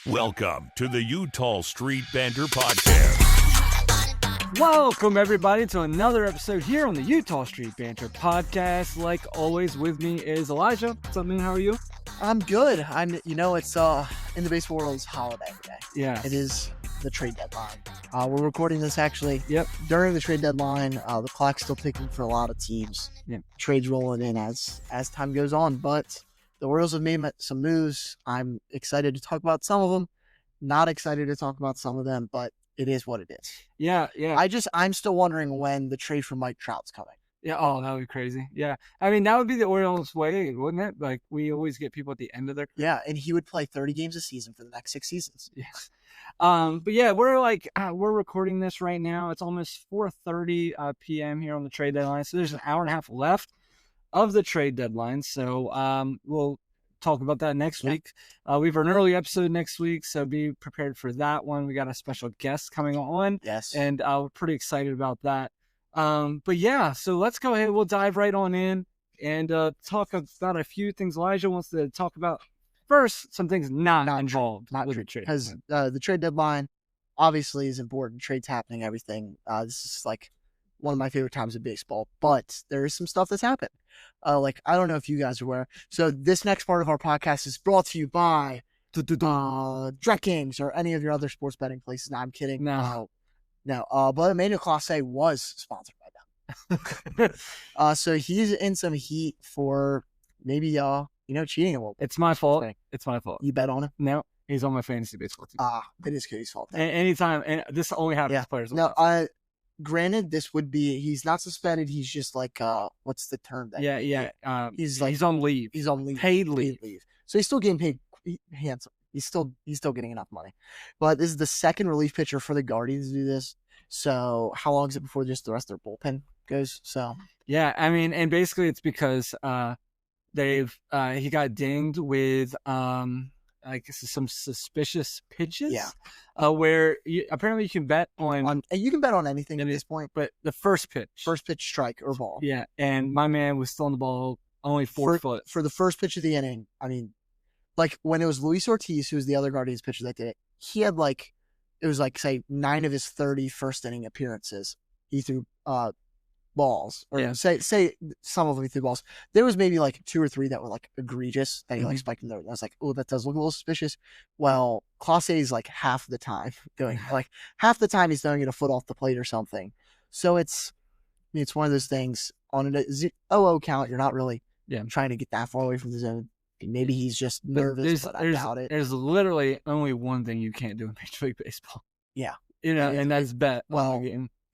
Welcome to the Utah Street Banter Podcast. Welcome, everybody, to another episode here on the Utah Street Banter Podcast. Like always, with me is Elijah. What's up, man? How are you? I'm good. It's in the baseball world, it's holiday today. Yeah. It is the trade deadline. We're recording this actually during the trade deadline. The clock's still ticking for a lot of teams. Yep. Trades rolling in as time goes on, but the Orioles have made some moves. I'm excited to talk about some of them. Not excited to talk about some of them, but it is what it is. Yeah. I'm still wondering when the trade for Mike Trout's coming. Yeah. Oh, that would be crazy. Yeah. I mean, that would be the Orioles' way, wouldn't it? Like, we always get people at the end of their career. Yeah, and he would play 30 games a season for the next 6 seasons. Yeah. But yeah, we're recording this right now. It's almost 4:30 p.m. here on the trade deadline. So there's an hour and a half left of the trade deadline. So we'll talk about that next week. We have an early episode next week, so be prepared for that one. We got a special guest coming on. Yes. And we're pretty excited about that. But yeah, so let's go ahead. We'll dive right on in and talk about a few things. Elijah wants to talk about first some things not involved. Not with true. the trade. Because the trade deadline obviously is important. Trades happening, everything. This is like one of my favorite times of baseball, but there is some stuff that's happened. I don't know if you guys are aware. So this next part of our podcast is brought to you by DraftKings or any of your other sports betting places. No, I'm kidding. No. But Emmanuel Clase was sponsored by them. So he's in some heat for maybe cheating a little bit. It's my fault. It's my fault. You bet on him? No, he's on my fantasy baseball team. It is Cody's fault. Anytime, and this only happens to players. No, granted, this would be, he's not suspended. He's just like, what's the term? He's on leave. He's on leave. Paid leave. So he's still getting paid handsome. He's still getting enough money. But this is the second relief pitcher for the Guardians to do this. So how long is it before just the rest of their bullpen goes? So yeah, I mean, and basically it's because he got dinged with some suspicious pitches. Yeah. Where apparently you can bet on you can bet on anything at this point, but the first pitch strike or ball. Yeah, and my man was throwing the ball only 4 foot for the first pitch of the inning. I mean, like when it was Luis Ortiz, who was the other Guardians pitcher that did it, he had say 9 of his 30 first inning appearances, he threw balls, or say some of them he threw balls. There was maybe like 2 or 3 that were like egregious that he spiked in there. I was like, oh, that does look a little suspicious. Well, Clase is like half the time he's throwing it a foot off the plate or something. So it's one of those things on an 0-0 count. You're not really trying to get that far away from the zone. Maybe he's just nervous, but I doubt it. There's literally only one thing you can't do in Major League Baseball. Yeah. And that's bet. Well,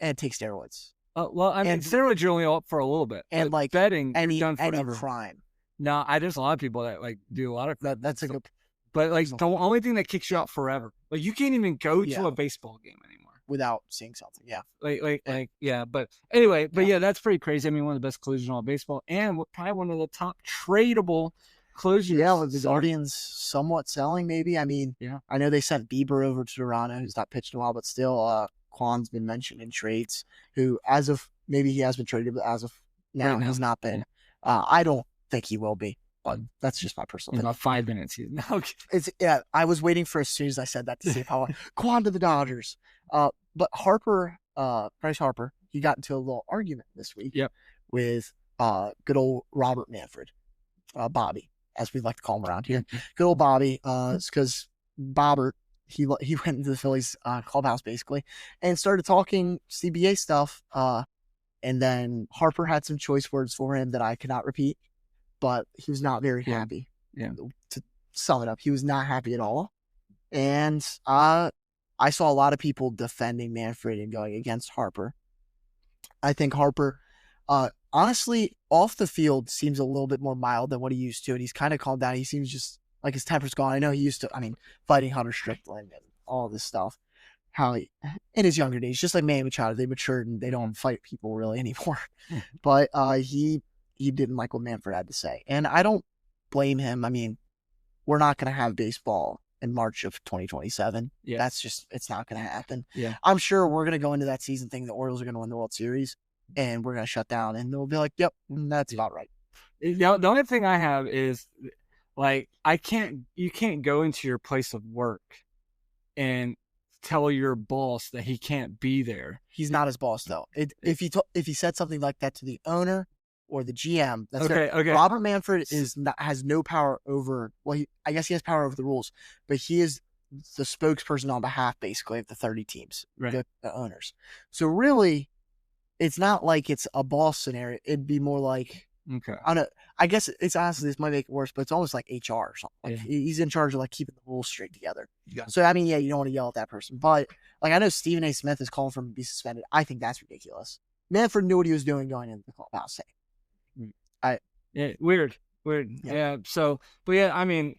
and take steroids. Steroids you're only up for a little bit. And like betting, done forever. Any crime. No, there's a lot of people that like do a lot of that's a good. But like the only thing that kicks you out forever, like you can't even go to a baseball game anymore without seeing something. Yeah. But anyway, that's pretty crazy. I mean, one of the best collisions in all baseball, and probably one of the top tradable collisions. Yeah, with the Guardians somewhat selling, maybe. I mean, I know they sent Bieber over to Toronto, who's not pitched in a while, but still, Kwan's been mentioned in trades, who as of maybe he has been traded, but as of now has not been. I don't think he will be, but that's just my personal opinion. About 5 minutes. I was waiting for as soon as I said that to see how Kwan to the Dodgers. But Bryce Harper, he got into a little argument this week with good old Robert Manfred, Bobby, as we like to call him around here. Good old Bobby. It's because Bobbert, he went into the Phillies clubhouse basically and started talking CBA stuff. And then Harper had some choice words for him that I cannot repeat, but he was not very happy. Yeah. To sum it up, he was not happy at all. And I saw a lot of people defending Manfred and going against Harper. I think Harper, honestly, off the field seems a little bit more mild than what he used to, and he's kind of calmed down. He seems just like his temper's gone. I know he used to, fighting Hunter Strickland and all this stuff. How he, in his younger days, just like Manny Machado, they matured and they don't fight people really anymore. But he didn't like what Manfred had to say, and I don't blame him. I mean, we're not going to have baseball in March of 2027. Yeah. That's just, it's not going to happen. Yeah. I'm sure we're going to go into that season thinking the Orioles are going to win the World Series, and we're going to shut down, and they'll be like, yep, that's about right. The only thing I have is Like you can't go into your place of work and tell your boss that he can't be there. He's not his boss though. If he said something like that to the owner or the GM, that's Okay. Robert Manfred has no power over. Well, I guess he has power over the rules, but he is the spokesperson on behalf, basically, of the 30 teams, Right. the owners. So really, it's not like it's a boss scenario. It'd be more like, Okay. I don't know. I guess it's honestly, this might make it worse, but it's almost like HR or something. Like he's in charge of like keeping the rules straight together. Yeah. So I mean, yeah, you don't want to yell at that person, but like I know Stephen A. Smith is calling for him to be suspended. I think that's ridiculous. Manfred knew what he was doing going into the clubhouse. Yeah, weird. Yeah. So, but yeah, I mean,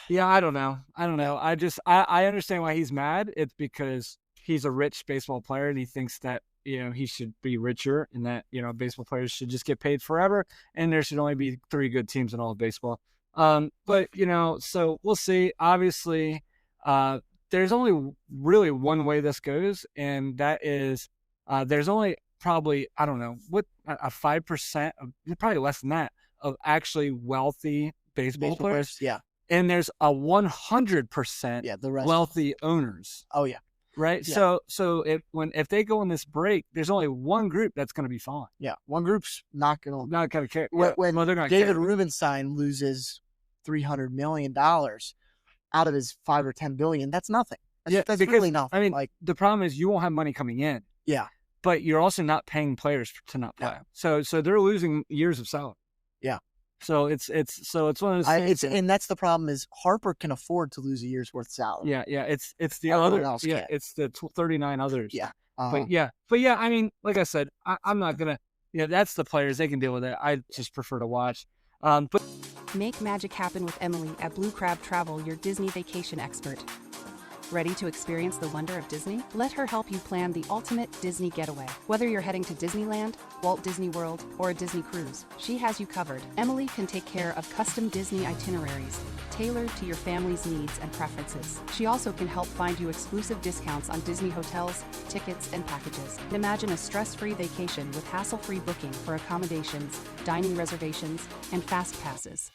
yeah, I don't know. I understand why he's mad. It's because he's a rich baseball player and he thinks that, he should be richer and that, baseball players should just get paid forever and there should only be 3 good teams in all of baseball. But, so we'll see. Obviously, there's only really one way this goes, and that is there's only probably, I don't know, what, a 5%, probably less than that, of actually wealthy baseball players. Yeah. And there's a 100% the rest wealthy owners. Oh yeah. Right. Yeah. So if they go on this break, there's only one group that's going to be fine. Yeah. One group's not going to care. When they're not David Rubenstein loses $300 million out of his $5 or $10 billion, that's nothing. That's because, really nothing. I mean, like, the problem is you won't have money coming in. Yeah. But you're also not paying players to not play. Yeah. So they're losing years of salary. Yeah. So it's one of those things. And that's the problem is Harper can afford to lose a year's worth of salary. Yeah. It's the Everyone other. Else yeah. can't. It's the 39 others. Yeah. But yeah. I mean, like I said, I'm not gonna. That's the players. They can deal with it. I just prefer to watch. But make magic happen with Emily at Blue Crab Travel, your Disney vacation expert. Ready to experience the wonder of Disney? Let her help you plan the ultimate Disney getaway. Whether you're heading to Disneyland, Walt Disney World, or a Disney cruise, she has you covered. Emily can take care of custom Disney itineraries, tailored to your family's needs and preferences. She also can help find you exclusive discounts on Disney hotels, tickets, and packages. Imagine a stress-free vacation with hassle-free booking for accommodations, dining reservations, and fast passes.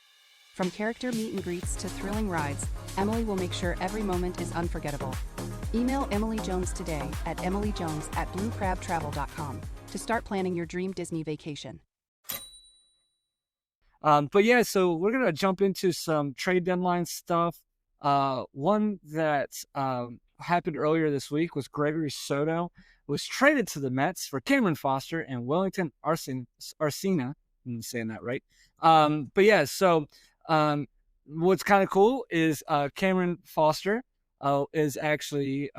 From character meet and greets to thrilling rides, Emily will make sure every moment is unforgettable. Email Emily Jones today at emilyjones@bluecrabtravel.com to start planning your dream Disney vacation. But yeah, so we're going to jump into some trade deadline stuff. One that happened earlier this week was Gregory Soto was traded to the Mets for Cameron Foster and Wellington Arcina. I'm saying that right. But yeah, so what's kind of cool is Cameron Foster is actually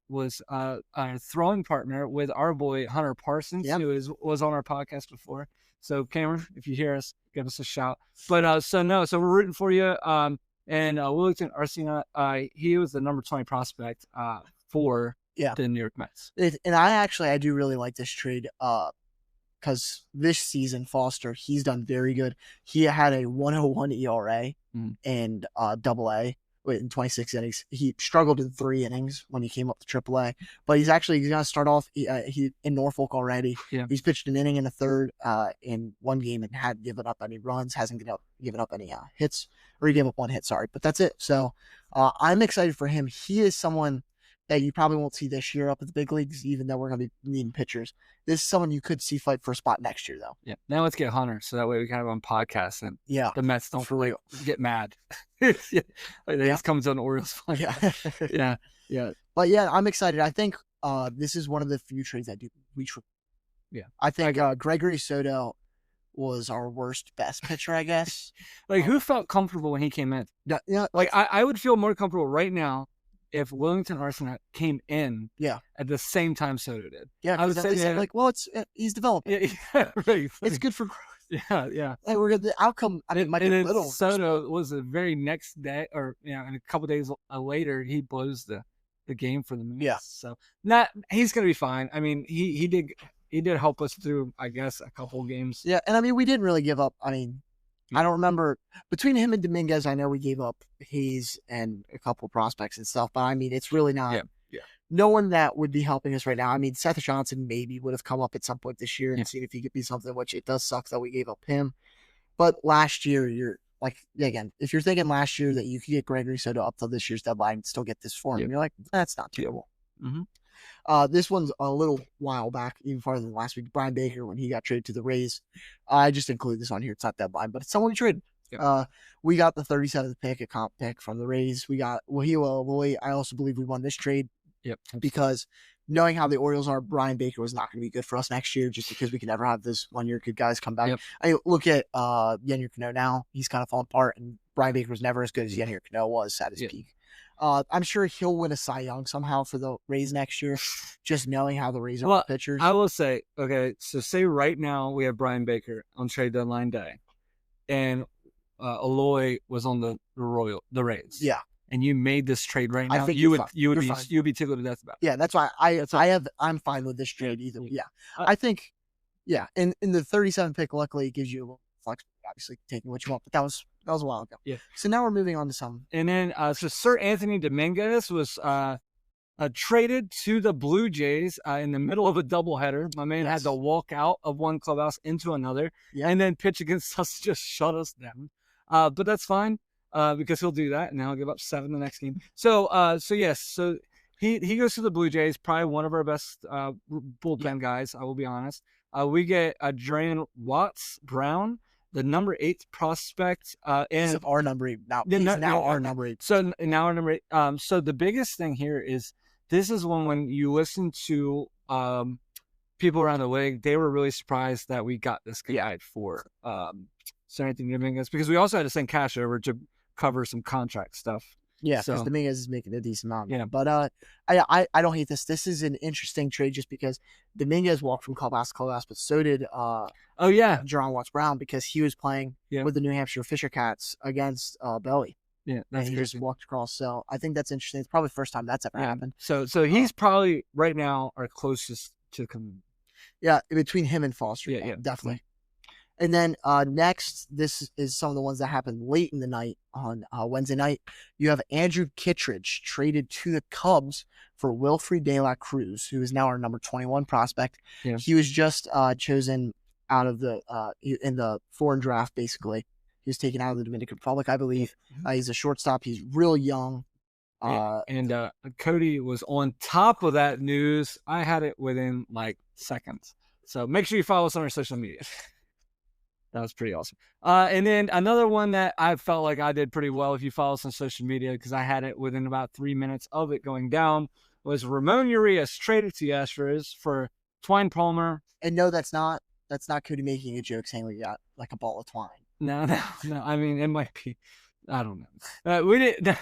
was a throwing partner with our boy Hunter Parsons, who was on our podcast before. So Cameron, if you hear us, give us a shout. But so we're rooting for you. And Wellington Arcina, he was the number 20 prospect for the New York Mets. And I do really like this trade. Because this season, Foster, he's done very good. He had a 101 ERA and AA in 26 innings. He struggled in 3 innings when he came up to AAA, but he's going to start off he in Norfolk already. Yeah. He's pitched an inning in the third in one game and hadn't given up any runs, hasn't given up any hits, or he gave up 1 hit, sorry. But that's it. So I'm excited for him. He is someone that you probably won't see this year up at the big leagues, even though we're going to be needing pitchers. This is someone you could see fight for a spot next year, though. Yeah. Now let's get Hunter, so that way we can have him on podcast and the Mets don't really get mad. This comes on Orioles. Yeah. But yeah, I'm excited. I think this is one of the few trades I do reach for. Yeah. I think Gregory Soto was our best pitcher, I guess. Who felt comfortable when he came in? Yeah. I would feel more comfortable right now if Wellington Arcina came in at the same time Soto did. Yeah, I would say he's developing. Yeah, right. It's good for growth. Yeah. Like the outcome might be a little. Soto was the very next day, or in a couple days later, he blows the game for the Mets. Yeah. So he's gonna be fine. I mean, he did help us through, I guess, a couple games. Yeah, and I mean, we didn't really give up. I mean, I don't remember between him and Dominguez. I know we gave up Hayes and a couple prospects and stuff, but I mean, it's really not. Yeah. No one that would be helping us right now. I mean, Seth Johnson maybe would have come up at some point this year and seen if he could be something. Which it does suck that we gave up him. But last year, like again, if you're thinking last year that you could get Gregory Soto up till this year's deadline and still get this for him, you're like, that's not terrible. This one's a little while back, even farther than last week. Brian Baker, when he got traded to the Rays, I just included this on here. It's not deadline, but it's someone we traded. We got the 37th pick, a comp pick from the Rays. We got Wahila Aloy. I also believe we won this trade. Because knowing how the Orioles are, Brian Baker was not going to be good for us next year just because we can never have this 1 year good guys come back. I look at Yennier Cano now. He's kind of fallen apart, and Brian Baker was never as good as Yennier Cano was at his peak. I'm sure he'll win a Cy Young somehow for the Rays next year, just knowing how the Rays are with pitchers. I will say, okay, so say right now we have Brian Baker on trade deadline day, and Aloy was on the Rays. Yeah. And you made this trade right now, I think you would fine. be tickled to death about it. Yeah, that's why I'm fine with this trade either. Yeah. I think in the 37 pick, luckily it gives you a little flex, obviously taking what you want, but that was a while ago. Yeah. So now we're moving on to some. And then so Sir Anthony Dominguez was traded to the Blue Jays in the middle of a doubleheader. My man had to walk out of one clubhouse into another and then pitch against us, just shut us down. But that's fine. Because he'll do that, and he'll give up 7 the next game. So he goes to the Blue Jays, probably one of our best bullpen guys. I will be honest. We get Drain Watts Brown, the number 8 prospect, and our number 8 now. He's now our number 8. So now our number 8. So the biggest thing here is this is when you listen to people around the league, they were really surprised that we got this guy for Sir Anthony Dominguez, because we also had to send cash over to cover some contract stuff. Yeah, because Dominguez is making a decent amount. Yeah. But I don't hate this. This is an interesting trade just because Dominguez walked from clubhouse to clubhouse, but so did Jerron Watts Brown, because he was playing with the New Hampshire Fisher Cats against Belly. Yeah, and he just walked across. So I think that's interesting. It's probably the first time that's ever happened. So he's probably right now our closest to coming. Yeah, between him and Foster. Yeah, definitely. And then next, this is some of the ones that happened late in the night on Wednesday night. You have Andrew Kittredge traded to the Cubs for Wilfred De La Cruz, who is now our number 21 prospect. Yeah. He was just chosen out of the in the foreign draft, basically. He was taken out of the Dominican Republic, I believe. He's a shortstop. He's real young. And Cody was on top of that news. I had it within like seconds. So make sure you follow us on our social media. That was pretty awesome. And then another one that I felt like I did pretty well, if you follow us on social media, because I had it within about 3 minutes of it going down, was Ramon Urias traded to the Astros for Twine Palmer. And no, that's not Cody making a joke saying we got like a ball of twine. No. I mean, it might be. I don't know. We didn't.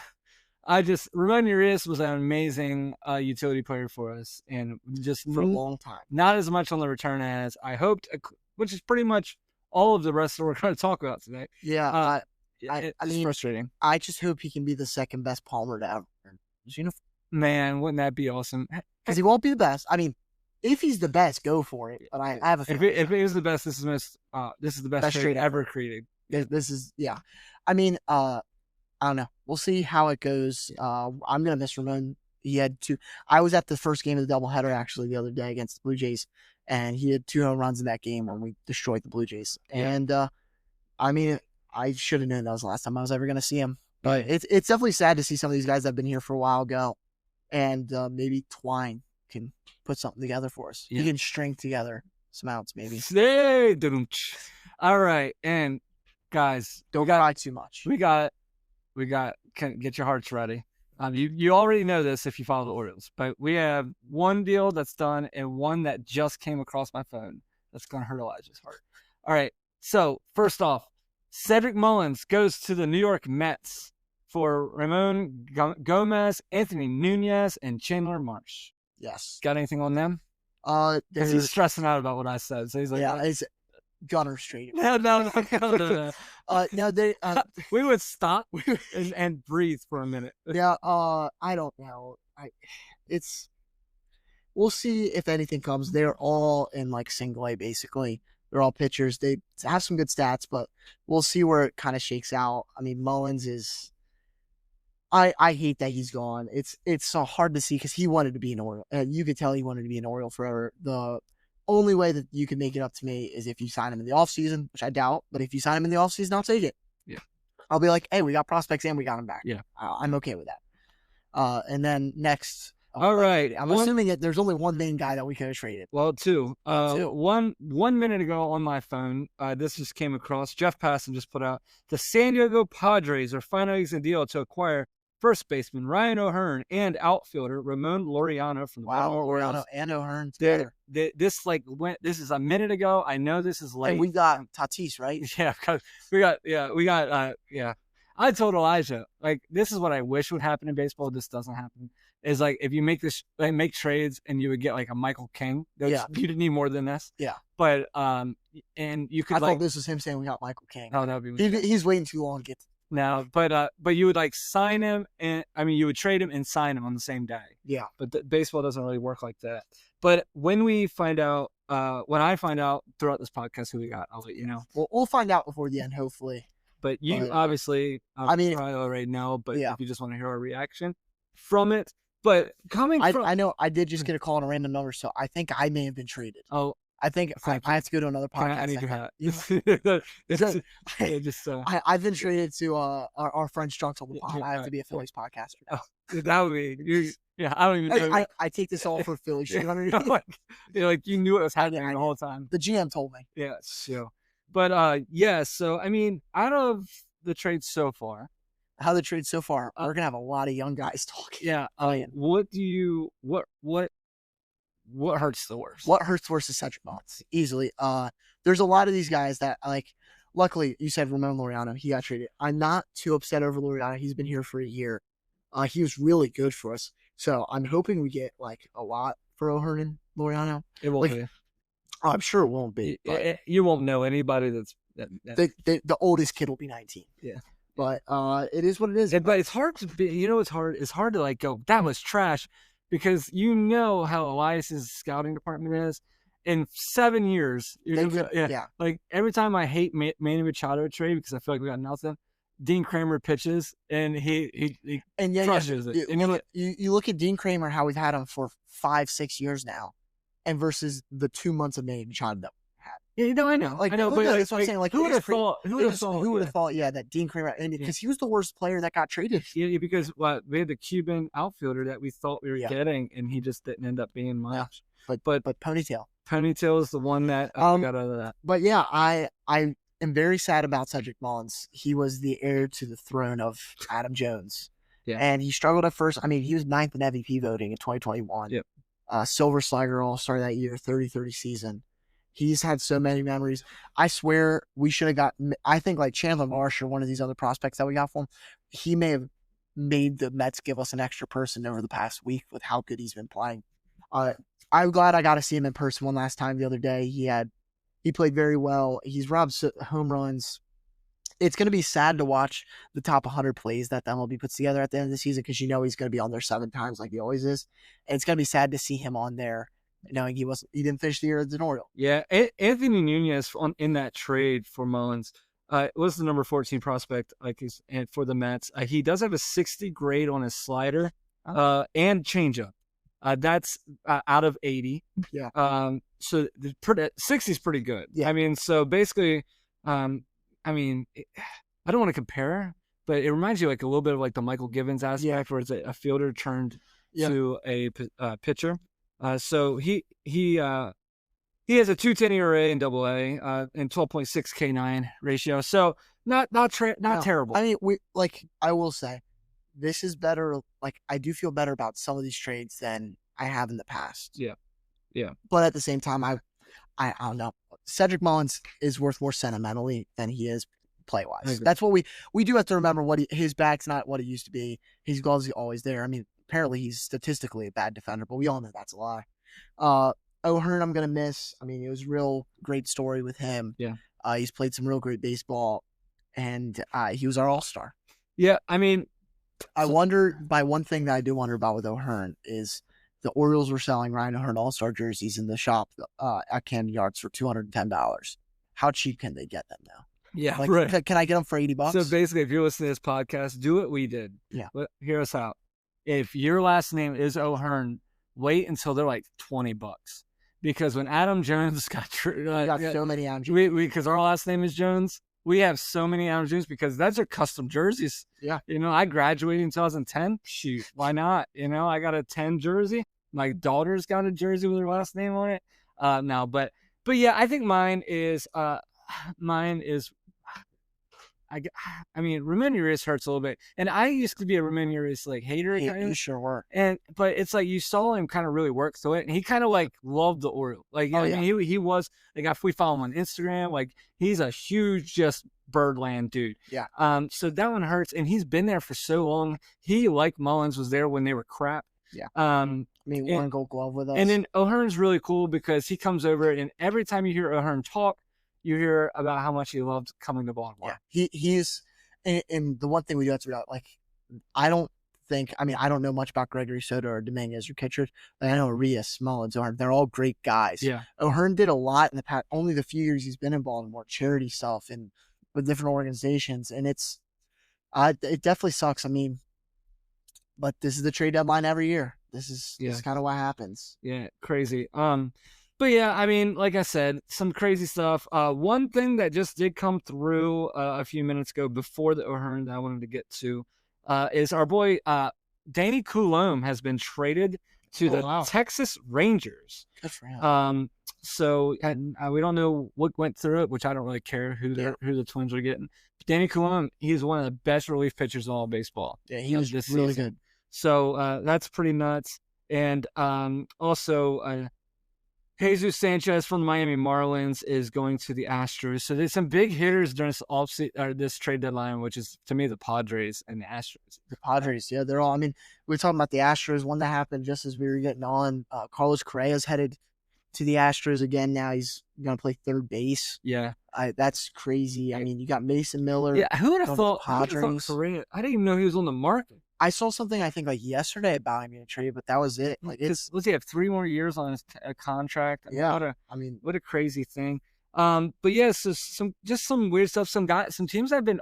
Ramon Urias was an amazing utility player for us, and just for a long time. Not as much on the return as I hoped, which is pretty much all of the rest that we're going to talk about today. Yeah, it's mean, frustrating. I just hope he can be the second best Palmer to ever earn his uniform. Man, wouldn't that be awesome? Because he won't be the best. I mean, if he's the best, go for it. But I have a feeling. If it is the best, this is the best trade ever created. This is, yeah. I mean, I don't know. We'll see how it goes. I'm gonna miss Ramon. He had 2. I was at the first game of the doubleheader actually the other day against the Blue Jays, and he had 2 home runs in that game when we destroyed the Blue Jays. And I mean, I should have known that was the last time I was ever gonna see him. But it's definitely sad to see some of these guys that have been here for a while go, and maybe Twine can put something together for us. He can string together some outs, maybe. All right, and guys, don't cry too much. We got. Get your hearts ready. You already know this if you follow the Orioles, but we have one deal that's done and one that just came across my phone that's going to hurt Elijah's heart. All right. So first off, Cedric Mullins goes to the New York Mets for Ramon Gomez, Anthony Nunez, and Chandler Marsh. Yes. Got anything on them? He's stressing out about what I said. So he's like, it's Gunner Street. No. No, they. We would stop and breathe for a minute. Yeah. I don't know. We'll see if anything comes. They're all in like single A basically. They're all pitchers. They have some good stats, but we'll see where it kind of shakes out. I mean, Mullins is. I hate that he's gone. It's so hard to see because he wanted to be an Oriole. You could tell he wanted to be an Oriole forever. The only way that you can make it up to me is if you sign him in the offseason, which I doubt. But if you sign him in the offseason, I'll take it. Yeah. I'll be like, hey, we got prospects and we got them back. Yeah. I'm okay with that. And then next. All right. I'm assuming that there's only one main guy that we could have traded. Well, two. Two. One minute ago on my phone, this just came across. Jeff Passan just put out the San Diego Padres are finalizing a deal to acquire first baseman Ryan O'Hearn and outfielder Ramon Laureano from the Baltimore Orioles. Laureano and O'Hearn together. This this is a minute ago. I know this is late. And we got Tatis, right? Yeah, because we got. I told Elijah, like, this is what I wish would happen in baseball. This doesn't happen. Is like, if you make make trades and you would get like a Michael King. You didn't need more than this. Yeah. But and you could I thought this was him saying we got Michael King. Oh, that would be. He's waiting too long to get. No, but you would like sign him, and I mean you would trade him and sign him on the same day. Yeah. But baseball doesn't really work like that. But when we find out, when I find out throughout this podcast who we got, I'll let you know. We'll find out before the end, hopefully. But you obviously, probably already know. But if you just want to hear our reaction from it, but I know I did just get a call on a random number, so I think I may have been traded. Oh, I think I have to go to another podcast. I need your hat. I've been traded to our friend Strunks on the pod. I have to be a Phillies podcaster now. That would be you. Yeah, I don't even know. I take this all for Phillies. You know what I mean? like you knew it was happening the whole time. The GM told me. Yeah, so. But so I mean, out of the trades so far, how the trades so far, we're gonna have a lot of young guys talking. Yeah, what hurts the worst? What hurts the worst is Cedric Mullins, easily. There's a lot of these guys that like. Luckily, you said Ramon Laureano, he got traded. I'm not too upset over Laureano. He's been here for a year. He was really good for us, so I'm hoping we get like a lot for O'Hearn and Laureano. It won't be. I'm sure it won't be. You won't know anybody that's the oldest kid will be 19. Yeah, but it is what it is. But it's hard to be. You know, it's hard to like go. That was trash, because you know how Elias's scouting department is. In 7 years, like every time I hate Manny Machado trade because I feel like we got nothing. Dean Kramer pitches and he crushes it. And you look at Dean Kramer, how we've had him for 5-6 years now. And versus the 2 months of Manny Machado that we had. Yeah, I know. Like, I know, but that's what I'm saying. Like, who would have thought? Who would have thought? Yeah, that Dean Kramer, because he was the worst player that got traded. Yeah, because we had the Cuban outfielder that we thought we were getting, and he just didn't end up being much. Yeah. But Ponytail is the one that got out of that. But yeah, I am very sad about Cedric Mullins. He was the heir to the throne of Adam Jones. Yeah, and he struggled at first. I mean, he was 9th in MVP voting in 2021. Yep. Silver Slugger All-Star that year, 30-30 season. He's had so many memories. I swear we should have got, I think like Chandler Marsh or one of these other prospects that we got for him, he may have made the Mets give us an extra person over the past week with how good he's been playing. I'm glad I got to see him in person one last time the other day. He played very well. He's robbed home runs. It's going to be sad to watch the top 100 plays that the MLB puts together at the end of the season, because you know he's going to be on there 7 times like he always is. And it's going to be sad to see him on there knowing he didn't finish the year as an Oriole. Yeah, Anthony Nunez in that trade for Mullins was the number 14 prospect and for the Mets. He does have a 60 grade on his slider and changeup. That's out of 80. Yeah. So 60 is pretty good. Yeah. I mean, so basically, I don't want to compare, but it reminds you like a little bit of like the Michael Givens aspect, where it's a fielder turned to a pitcher. So he has a 2.10 ERA in AA and 12.6 K9 ratio. So not terrible. I mean, I will say, this is better. Like, I do feel better about some of these trades than I have in the past. Yeah. But at the same time, I don't know. Cedric Mullins is worth more sentimentally than he is play-wise. That's what we do have to remember. His bat's not what it used to be. His gloves are always there. I mean, apparently he's statistically a bad defender, but we all know that's a lie. O'Hearn, I'm going to miss. I mean, it was a real great story with him. Yeah. He's played some real great baseball, and he was our all-star. Yeah, I mean, one thing that I do wonder about with O'Hearn is the Orioles were selling Ryan O'Hearn all-star jerseys in the shop at Camden Yards for $210. How cheap can they get them now? Yeah, like, right. Can I get them for $80? So basically, if you're listening to this podcast, do what we did. Yeah. Hear us out. If your last name is O'Hearn, wait until they're like $20. Because when Adam Jones got so many Adam Jones, because our last name is Jones, we have so many Adam Jones because that's our custom jerseys. Yeah. I graduated in 2010. Shoot, why not? I got a 10 jersey. My daughter's got a jersey with her last name on it. Now, but yeah, I think mine is I mean, Ramon Urias hurts a little bit, and I used to be a Ramon Urias hater. You sure were. But it's you saw him kind of really work through it, and he kind of loved the Orioles. I mean, he was if we follow him on Instagram, he's a huge just birdland dude. Yeah. So that one hurts, and he's been there for so long. He, like Mullins, was there when they were crap. Yeah. I mean, one Gold Glove with us. And then O'Hearn's really cool because he comes over, and every time you hear O'Hearn talk, you hear about how much he loved coming to Baltimore. Yeah, he's and the one thing we do have to realize, I don't know much about Gregory Soto or Dominguez or Kittredge. I know Arias, Mullins, O'Hearn. They're all great guys. Yeah. O'Hearn did a lot in the past, only the few years he's been in Baltimore, charity stuff and with different organizations. And it definitely sucks. I mean, but this is the trade deadline every year. This is kind of what happens. Yeah, crazy. But yeah, I mean, like I said, some crazy stuff. One thing that just did come through a few minutes ago before the O'Hearn that I wanted to get to is our boy Danny Coulombe has been traded to the Texas Rangers. Good for him. So we don't know what went through it, which I don't really care who the Twins are getting. But Danny Coulombe, he's one of the best relief pitchers in all of baseball. Yeah, he was just really good. So that's pretty nuts. And also. Jesus Sanchez from the Miami Marlins is going to the Astros. So there's some big hitters during this trade deadline, which is, to me, the Padres and the Astros. The Padres, yeah, they're all. I mean, we were talking about the Astros. One that happened just as we were getting on. Carlos Correa's headed to the Astros again. Now he's going to play third base. Yeah. That's crazy. I mean, you got Mason Miller. Yeah, who would have thought Correa? I didn't even know he was on the market. I saw something, I think, yesterday about him in a trade, but that was it. Does he have 3 more years on his contract? What a crazy thing. But yeah, so some weird stuff. Some teams that have been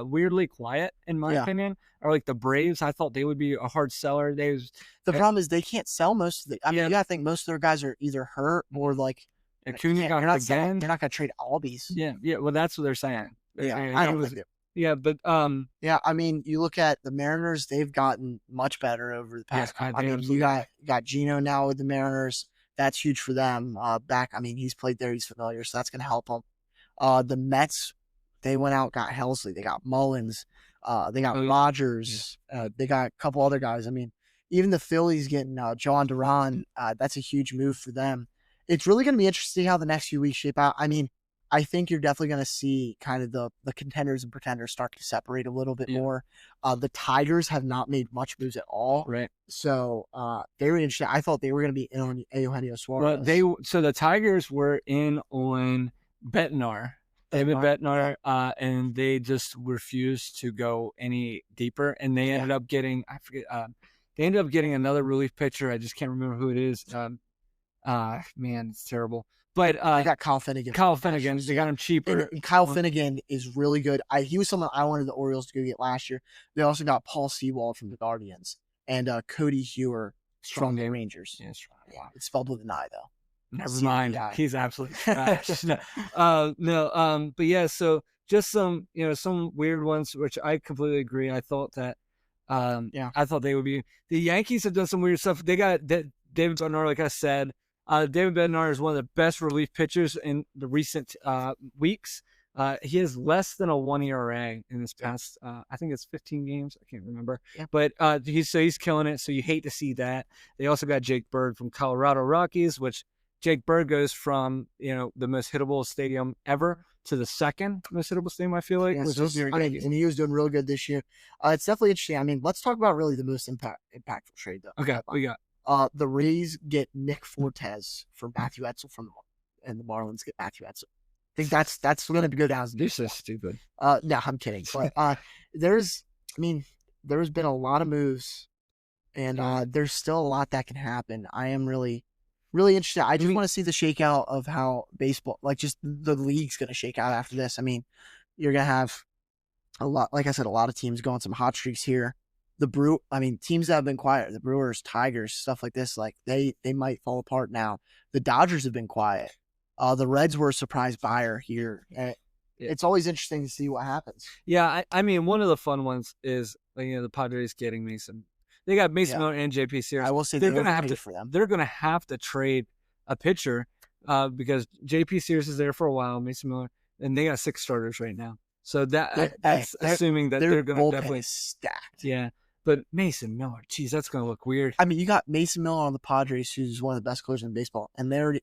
weirdly quiet, in my opinion, are the Braves. I thought they would be a hard seller. The problem is they can't sell most of the. I mean, you gotta think most of their guys are either hurt or Acuna got hurt again. They're not gonna trade Albies. Yeah. Well, that's what they're saying. Yeah, I don't think. Yeah, but yeah, I mean, you look at the Mariners; they've gotten much better over the past. Yeah, I mean, you got Gino now with the Mariners. That's huge for them. He's played there; he's familiar, so that's going to help them. The Mets, they went out, got Helsley, they got Mullins, they got Rogers, they got a couple other guys. I mean, even the Phillies getting John Duran. That's a huge move for them. It's really going to be interesting how the next few weeks shape out. I mean, I think you're definitely going to see kind of the contenders and pretenders start to separate a little bit more. The Tigers have not made much moves at all. Right. So they were interesting. I thought they were going to be in on Eugenio Suarez. So the Tigers were in on Bednar, David Bednar, and they just refused to go any deeper. And they ended up getting, they ended up getting another relief pitcher. I just can't remember who it is. Man, it's terrible. But they got Kyle Finnegan. They got him cheaper. And Kyle Finnegan is really good. He was someone I wanted the Orioles to go get last year. They also got Paul Sewald from the Guardians and Cody Hewer from the Rangers. Yeah, it's spelled with an I though. Never mind. He's absolutely trash. But yeah. So just some weird ones, which I completely agree. I thought that. I thought they would be. The Yankees have done some weird stuff. They got David Bednar, like I said. David Bednar is one of the best relief pitchers in the recent weeks. He has less than a 1 ERA in this past, I think it's 15 games. I can't remember. Yeah. But he's killing it, so you hate to see that. They also got Jake Bird from Colorado Rockies, which Jake Bird goes from, the most hittable stadium ever to the second most hittable stadium, I feel like. And he was doing real good this year. It's definitely interesting. I mean, let's talk about really the most impactful trade, though. Okay, we got. The Rays get Nick Fortes for Matthew Etzel and the Marlins get Matthew Etzel. I think that's going to go down. This is stupid. No, I'm kidding. But there's been a lot of moves, and there's still a lot that can happen. I am really, really interested. I just want to see the shakeout of how baseball, just the league's going to shake out after this. I mean, you're going to have a lot, like I said, a lot of teams going some hot streaks here. Teams that have been quiet, the Brewers, Tigers, stuff like this, they might fall apart now. The Dodgers have been quiet. The Reds were a surprise buyer here. it's always interesting to see what happens. Yeah, I mean, one of the fun ones is the Padres getting Mason. They got Mason Miller and JP Sears. I will say they're gonna have overpaid to for them. They're gonna have to trade a pitcher because JP Sears is there for a while, Mason Miller, and they got 6 starters right now. So that's assuming that they're gonna definitely stacked. Yeah, but Mason Miller, geez, that's gonna look weird. I mean, you got Mason Miller on the Padres, who's one of the best coaches in baseball, and they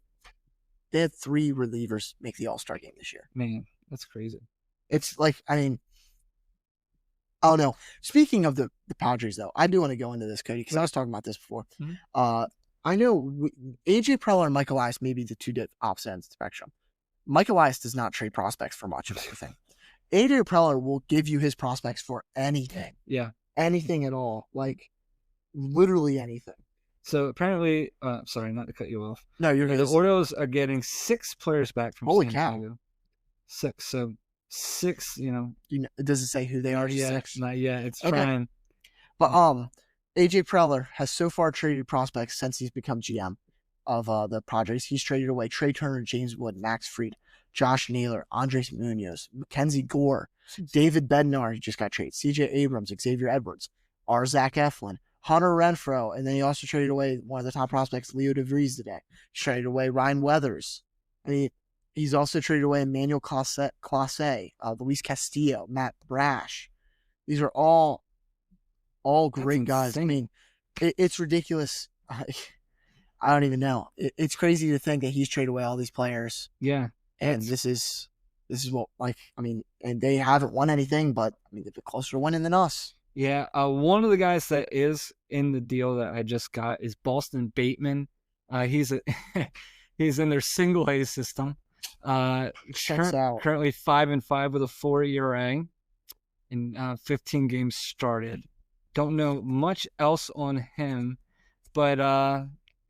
had 3 relievers make the All-Star game this year. Man, that's crazy. It's like, I mean, oh no. Speaking of the Padres, though, I do want to go into this, Cody, because I was talking about this before. Mm-hmm. I know AJ Preller and Mike Elias may be the 2 opposite ends of the spectrum. Mike Elias does not trade prospects for much of anything. AJ Preller will give you his prospects for anything. Yeah. Anything at all. Like, literally anything. So apparently, sorry, not to cut you off. No, you're The Orioles are getting 6 players back from Holy San cow. Diego. 6. So 6, it doesn't say who they are. Yeah, 6. not yet. It's Okay. trying. But AJ Preller has so far traded prospects since he's become GM of the Padres. He's traded away Trey Turner, James Wood, Max Fried, Josh Naylor, Andres Munoz, Mackenzie Gore, David Bednar, he just got traded, CJ Abrams, Xavier Edwards, R. Zach Eflin, Hunter Renfroe, and then he also traded away one of the top prospects, Leo DeVries, today. He traded away Ryan Weathers. I mean, he's also traded away Emmanuel Clase, Luis Castillo, Matt Brash. These are all great guys. I mean, it's ridiculous. I don't even know. It's crazy to think that he's traded away all these players. Yeah. And this is what, like, I mean, and they haven't won anything, but I mean, they've been closer to winning than us. Yeah. One of the guys that is in the deal that I just got is Boston Bateman. He's he's in their single A system. Currently 5-5 with a 4 ERA in 15 games started. Don't know much else on him, but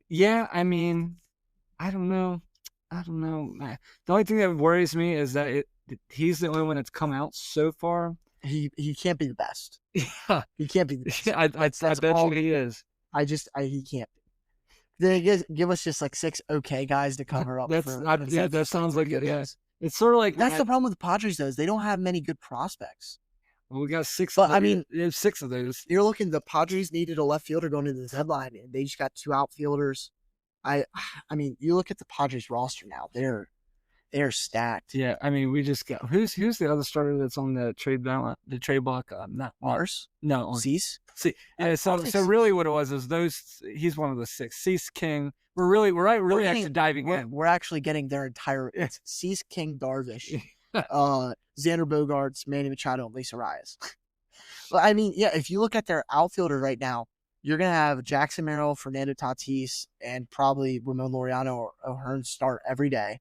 yeah, I mean, I don't know. The only thing that worries me is that he's the only one that's come out so far. He can't be the best. Yeah, he can't be the best. I bet you he is. He can't. They give us just like 6 okay guys to cover up. That sounds like it. Yes, it's sort of like that's the problem with the Padres though, is they don't have many good prospects. Well, we got 6. But I mean, there's 6 of those. You're looking. The Padres needed a left fielder going into the deadline, and they just got 2 outfielders. I mean, you look at the Padres roster now; they're stacked. Yeah, I mean, we just got who's the other starter that's on the trade block? The trade block, not Mars. No, Cease. See, yeah. So really, what it was is those. He's one of the 6. Cease, King. We're actually diving in. We're actually getting their entire. It's Cease, King, Darvish, Xander Bogaerts, Manny Machado, and Lisa Reyes. But I mean, yeah, if you look at their outfielder right now, you're gonna have Jackson Merrill, Fernando Tatis, and probably Ramon Laureano or O'Hearn start every day.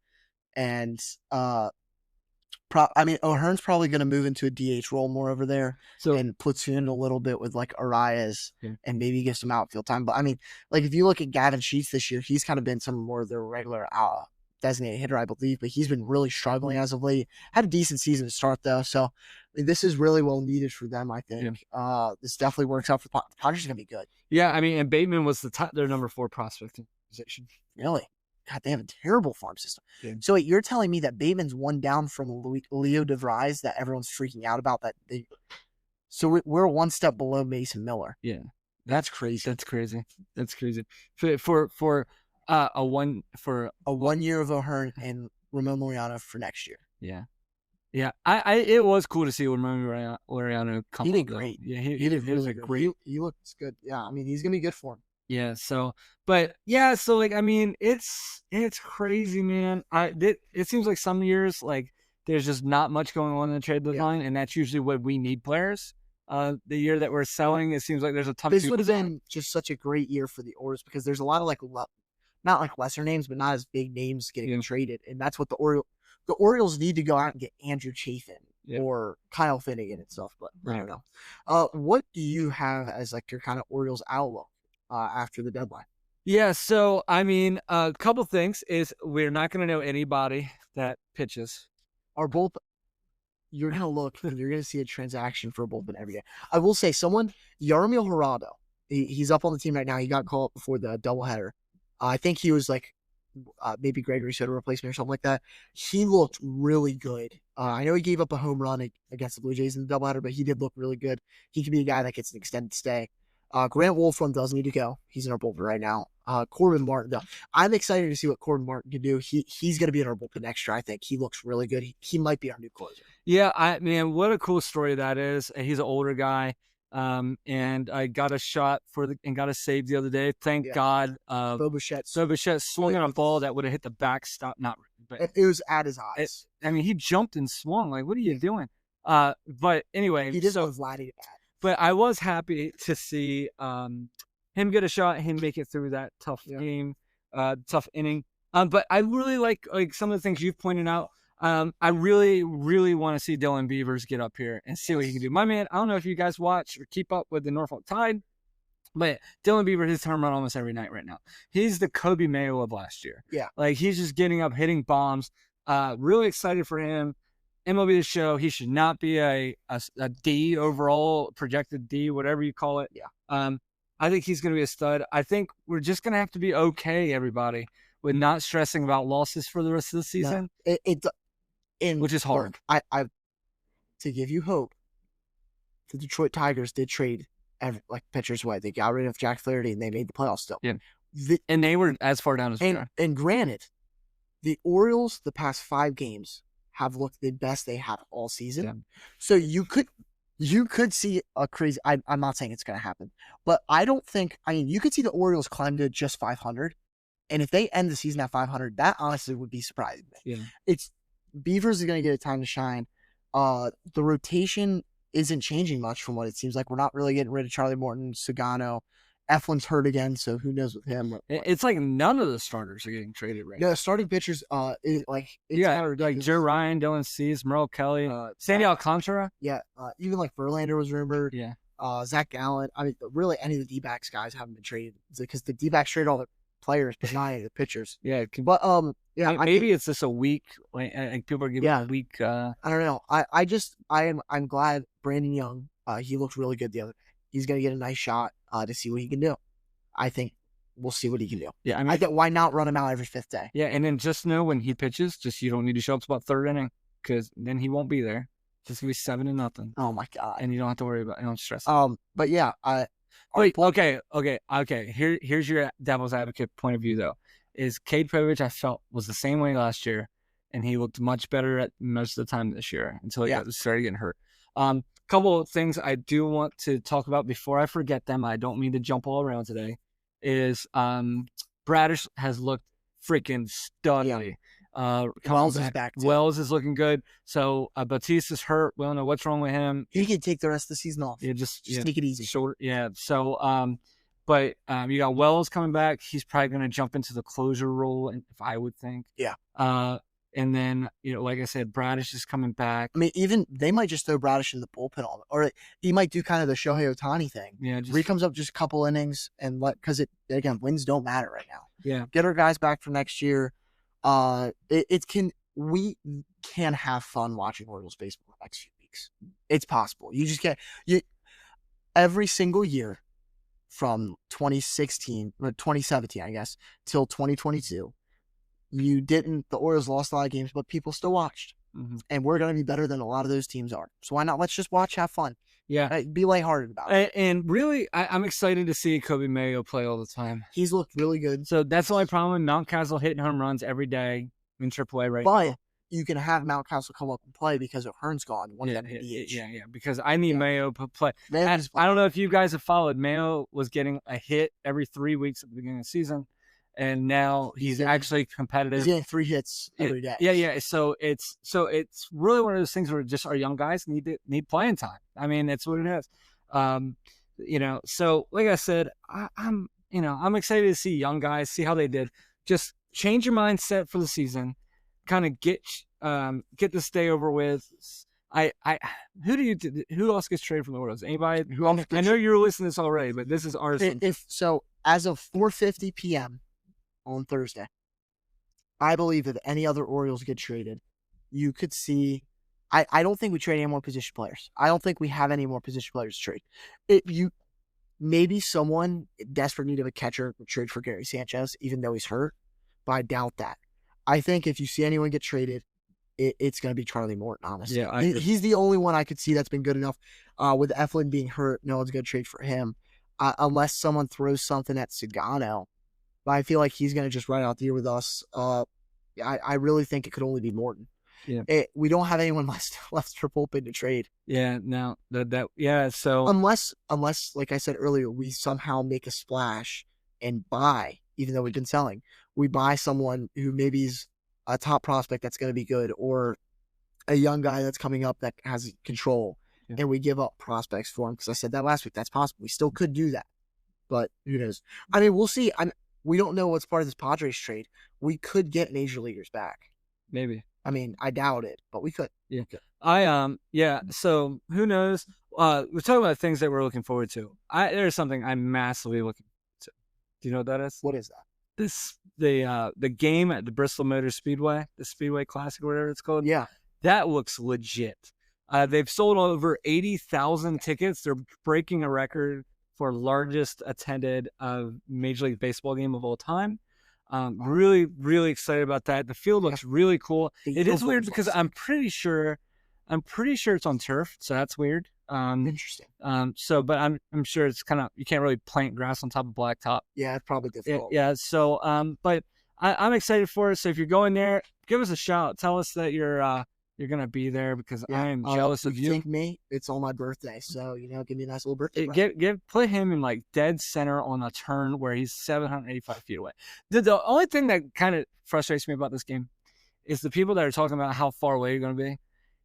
And O'Hearn's probably going to move into a DH role more over there, and platoon a little bit with like Arias and maybe get some outfield time. But I mean, like if you look at Gavin Sheets this year, he's kind of been some more of their regular designated hitter, I believe, but he's been really struggling as of late. Had a decent season to start though, so I mean, this is really well needed for them. I think this definitely works out for the Padres. Are going to be good. Yeah, I mean, and Bateman was their number 4 prospect position. Really? God, they have a terrible farm system. Yeah. So wait, you're telling me that Bateman's one down from Leo DeVries that everyone's freaking out about? So we're one step below Mason Miller. Yeah, that's crazy. That's crazy. For a 1 year of O'Hearn and Ramon Laureano for next year. Yeah. It was cool to see Ramon Laureano come. He did great. Yeah, he did really great. He looks good. Yeah, I mean, he's gonna be good for him. Yeah. So like, I mean, it's crazy, man. It seems like some years like there's just not much going on in the trade deadline, and that's usually when we need players. The year that we're selling, it seems like there's a ton. This would have been just such a great year for the Orioles because there's a lot of like not like lesser names, but not as big names getting traded, and that's what the Orioles need to go out and get Andrew Chafin or Kyle Finnegan and stuff. But I don't know. What do you have as like your kind of Orioles outlook after the deadline? Yeah, so I mean, a couple things is we're not going to know anybody that pitches. You're going to look and you're going to see a transaction for a bullpen every day. I will say Yarmil Jurado, he's up on the team right now. He got called up before the doubleheader. I think he was like maybe Gregory Soto replacement or something like that. He looked really good. I know he gave up a home run against the Blue Jays in the doubleheader, but he did look really good. He could be a guy that gets an extended stay. Grant Wolfram does need to go. He's in our bullpen right now. Corbin Martin, though. I'm excited to see what Corbin Martin can do. He's going to be in our bullpen next year, I think. He looks really good. He might be our new closer. Yeah, man, what a cool story that is. He's an older guy. And I got a shot and got a save the other day. Thank God. Bo Bichette swung on a ball that would have hit the backstop. Not really, but it was at his eyes. He jumped and swung. Like, what are you doing? But anyway, he did with Vladdy to bat. But I was happy to see him get a shot, him make it through that tough game, tough inning. But I really like some of the things you've pointed out. I really, really want to see Dylan Beavers get up here and see what he can do. My man, I don't know if you guys watch or keep up with the Norfolk Tide, but Dylan Beavers is home run almost every night right now. He's the Kobe Mayo of last year. Yeah. Like, he's just getting up, hitting bombs. Really excited for him. MLB The Show, he should not be a D overall, projected D, whatever you call it. Yeah. I think he's going to be a stud. I think we're just going to have to be okay, everybody, with not stressing about losses for the rest of the season. No, which is hard. I to give you hope, the Detroit Tigers did trade pitchers away. They got rid of Jack Flaherty and they made the playoffs still. Yeah. And they were as far down as we are. And granted, the Orioles the past 5 games have looked the best they have all season. Yeah. So you could see a crazy. I'm not saying it's going to happen, but I don't think. I mean, you could see the Orioles climb to just 500, and if they end the season at 500, that honestly would be surprising. Yeah. Beavers is going to get a time to shine. The rotation isn't changing much from what it seems like. We're not really getting rid of Charlie Morton, Sagano. Eflin's hurt again, so who knows with him. It's like none of the starters are getting traded right now. Yeah, starting pitchers, it's like Joe Ryan, Dylan Cease, Merle Kelly, Sandy Alcantara. Yeah, even like Verlander was rumored. Yeah. Zach Gallen. I mean, really, any of the D-backs guys haven't been traded because the D-backs traded all the players, but not any of the pitchers. Yeah, but maybe it's just a week. Like people are giving a week. I don't know. I'm glad Brandon Young. He looked really good the other day. He's gonna get a nice shot to see what he can do. I think we'll see what he can do. Yeah, I think why not run him out every 5th day? Yeah, and then just know when he pitches, you don't need to show up to about 3rd inning because then he won't be there. Just gonna be 7-0. Oh my God! And you don't have to worry about. You don't stress. But yeah, wait. Okay. Here's your devil's advocate point of view though. Is Cade Povich I felt was the same way last year, and he looked much better at most of the time this year until he started getting hurt. Couple of things I do want to talk about before I forget them. I don't mean to jump all around today. Is Bradish has looked freaking stunning. Wells is back too. Wells is looking good. So Batista's hurt. We don't know what's wrong with him. He can take the rest of the season off. Yeah, just take it easy. Short. Yeah. So but you got Wells coming back. He's probably going to jump into the closer role, if I would think. Yeah. And then, like I said, Bradish is coming back. I mean, even they might just throw Bradish in the bullpen or he might do kind of the Shohei Ohtani thing. Yeah, where he comes up just a couple innings and because wins don't matter right now. Yeah, get our guys back for next year. We can have fun watching Orioles baseball the next few weeks. It's possible. You just can't. Every single year from 2017, I guess, till 2022. The Orioles lost a lot of games, but people still watched. Mm-hmm. And we're going to be better than a lot of those teams are. So why not? Let's just watch, have fun. Yeah. Be lighthearted about it. And really, I'm excited to see Kobe Mayo play all the time. He's looked really good. So that's the only problem. Mountcastle hitting home runs every day in AAA right now. But you can have Mountcastle come up and play because O'Hearn's gone. Yeah, because I need Mayo to play. I don't know if you guys have followed. Mayo was getting a hit every 3 weeks at the beginning of the season. And now he's actually competitive. He's getting 3 hits every day. Yeah. So it's really one of those things where just our young guys need playing time. I mean, that's what it is. So like I said, I'm excited to see young guys, see how they did. Just change your mindset for the season. Kind of get this day over with. Who else gets traded from the Orioles? Anybody? I know you're listening to this already, but this is ours. As of 4:50 p.m. on Thursday, I believe if any other Orioles get traded, you could see. I don't think we trade any more position players. I don't think we have any more position players to trade. Maybe someone desperate need of a catcher would trade for Gary Sanchez, even though he's hurt. but I doubt that. I think if you see anyone get traded, it's going to be Charlie Morton, honestly. Yeah, he's the only one I could see that's been good enough. With Eflin being hurt, no one's going to trade for him unless someone throws something at Sagano. But I feel like he's going to just ride out the year with us. I really think it could only be Morton. Yeah. We don't have anyone left for Volpe to trade. Yeah, no, so Unless, like I said earlier, we somehow make a splash and buy, even though we've been selling, we buy someone who maybe is a top prospect that's going to be good, or a young guy that's coming up that has control, and we give up prospects for him. Because I said that last week, that's possible. We still could do that, but who knows? I mean, we'll see. We don't know what's part of this Padres trade. We could get major leaguers back. maybe. I mean, I doubt it, but we could. Yeah. So who knows? We're talking about things that we're looking forward to. There's something I'm massively looking forward to. Do you know what that is? What is that? The game at the Bristol Motor Speedway, the Speedway Classic, or whatever it's called. Yeah. That looks legit. They've sold over 80,000 tickets. They're breaking a record for largest attended Major League Baseball game of all time. Really, really excited about that. The field looks really cool. It is weird because I'm pretty sure it's on turf, so that's weird. Interesting. But I'm sure it's kind of, you can't really plant grass on top of blacktop. Yeah, it's probably difficult. Yeah. So, but I'm excited for it. So if you're going there, give us a shout. Tell us that you're gonna be there, because I am jealous of you. Think me? It's on my birthday, so give me a nice little birthday. Put him in like dead center on a turn where he's 785 feet away. The only thing that kind of frustrates me about this game is the people that are talking about how far away you're gonna be.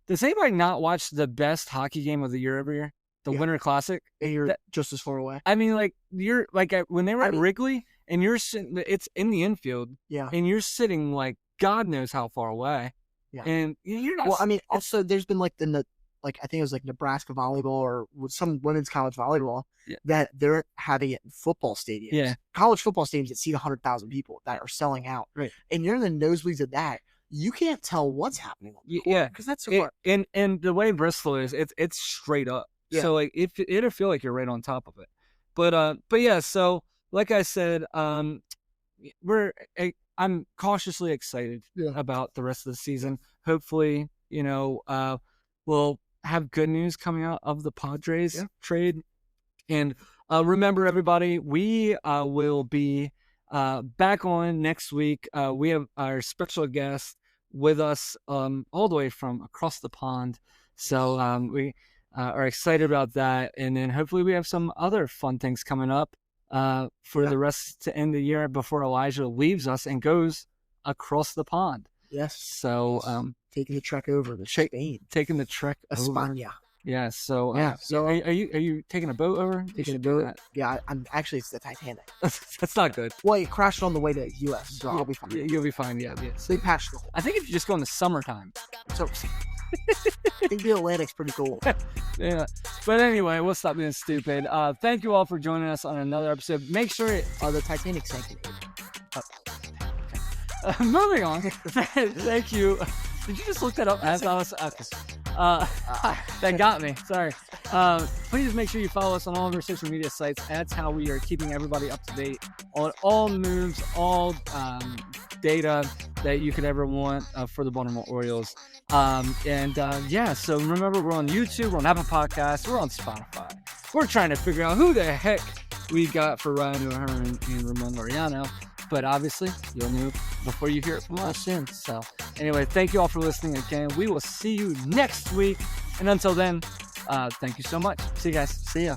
Does anybody not watch the best hockey game of the year every year, the Winter Classic? And you're just as far away. I mean, like you're like when they were at Wrigley and you're sitting, it's in the infield. Yeah. And you're sitting like God knows how far away. Yeah. And you're not. Well, I mean, also there's been like I think it was like Nebraska volleyball or some women's college volleyball that they're having it in football stadiums. Yeah. College football stadiums that seat 100,000 people that are selling out. Right. And you're in the nosebleeds of that. You can't tell what's happening. Because that's so far. And the way Bristol is, it's straight up. Yeah. So like it'll feel like you're right on top of it. But yeah. So like I said, I'm cautiously excited about the rest of the season. Hopefully, we'll have good news coming out of the Padres trade. And remember, everybody, we will be back on next week. We have our special guest with us all the way from across the pond. So we are excited about that. And then hopefully we have some other fun things coming up for the rest to end the year before Elijah leaves us and goes across the pond. Yes. So taking the trek over to Spain. Taking the trek España. Yeah. So so are you taking a boat over? Taking a boat? Yeah, I'm actually, it's the Titanic. That's not good. Well, it crashed on the way to the U.S., so I'll be fine. You'll be fine. Yeah. So they patched the hole. I think if you just go in the summertime. So I think the Atlantic's pretty cool. Yeah. But anyway, we'll stop being stupid. Thank you all for joining us on another episode. Make sure the Titanic sank. Moving on. Thank you. Did you just look that up as I was? Okay. That got me. Sorry. Please make sure you follow us on all of our social media sites. That's how we are keeping everybody up to date on all moves, all data that you could ever want for the Baltimore Orioles. So remember, we're on YouTube, we're on Apple Podcasts, we're on Spotify. We're trying to figure out who the heck we got for Ryan O'Hearn and Ramon Laureano. But obviously, you'll know before you hear it from us soon. So anyway, thank you all for listening again. We will see you next week. And until then, thank you so much. See you guys. See ya.